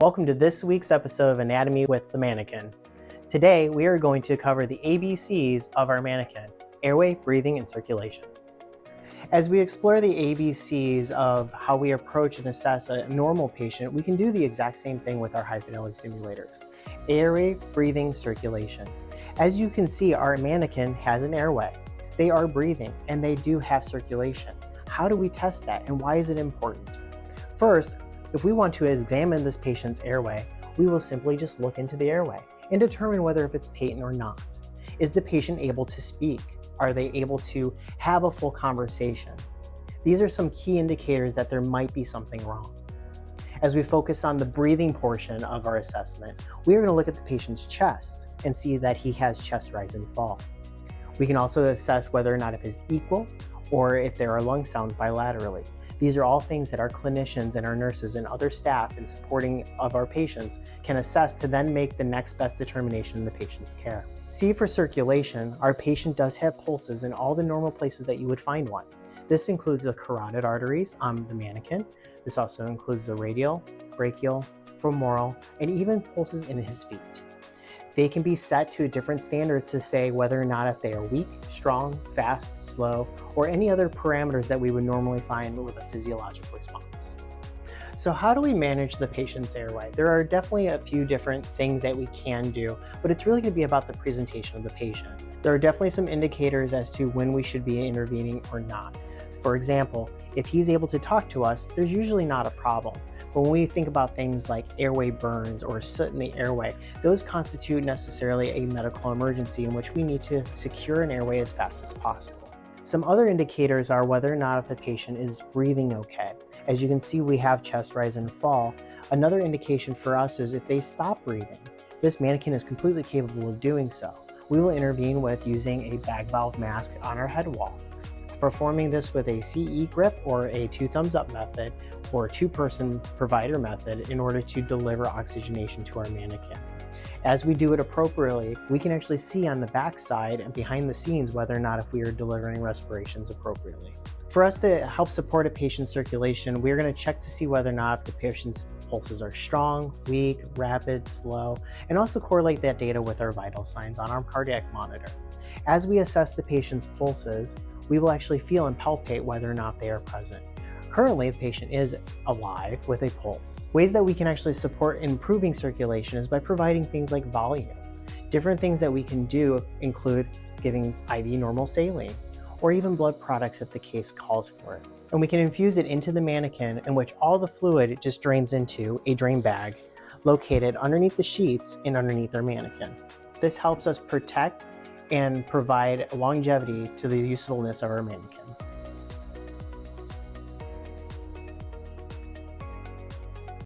Welcome to this week's episode of Anatomy with the Manikin. Today, we are going to cover the ABCs of our mannequin: airway, breathing, and circulation. As we explore the ABCs of how we approach and assess a normal patient, we can do the exact same thing with our high-fidelity simulators: airway, breathing, circulation. As you can see, our mannequin has an airway. They are breathing, and they do have circulation. How do we test that, and why is it important? First, if we want to examine this patient's airway, we will simply just look into the airway and determine whether if it's patent or not. Is the patient able to speak? Are they able to have a full conversation? These are some key indicators that there might be something wrong. As we focus on the breathing portion of our assessment, we are going to look at the patient's chest and see that he has chest rise and fall. We can also assess whether or not it is equal or if there are lung sounds bilaterally. These are all things that our clinicians and our nurses and other staff in supporting of our patients can assess to then make the next best determination in the patient's care. C for circulation, our patient does have pulses in all the normal places that you would find one. This includes the carotid arteries on the mannequin. This also includes the radial, brachial, femoral, and even pulses in his feet. They can be set to a different standard to say whether or not if they are weak, strong, fast, slow, or any other parameters that we would normally find with a physiologic response. So how do we manage the patient's airway? There are definitely a few different things that we can do, but it's really going to be about the presentation of the patient. There are definitely some indicators as to when we should be intervening or not. For example, if he's able to talk to us, there's usually not a problem. But when we think about things like airway burns or soot in the airway, those constitute necessarily a medical emergency in which we need to secure an airway as fast as possible. Some other indicators are whether or not if the patient is breathing okay. As you can see, we have chest rise and fall. Another indication for us is if they stop breathing. This mannequin is completely capable of doing so. We will intervene with using a bag valve mask on our head wall. Performing this with a CE grip or a 2 thumbs up method or a 2-person provider method in order to deliver oxygenation to our mannequin. As we do it appropriately, we can actually see on the back side and behind the scenes whether or not if we are delivering respirations appropriately. For us to help support a patient's circulation, we're going to check to see whether or not if the patient's pulses are strong, weak, rapid, slow, and also correlate that data with our vital signs on our cardiac monitor. As we assess the patient's pulses, we will actually feel and palpate whether or not they are present. Currently, the patient is alive with a pulse. Ways that we can actually support improving circulation is by providing things like volume. Different things that we can do include giving IV normal saline, or even blood products if the case calls for it. And we can infuse it into the mannequin, in which all the fluid just drains into a drain bag located underneath the sheets and underneath our mannequin. This helps us protect and provide longevity to the usefulness of our mannequin.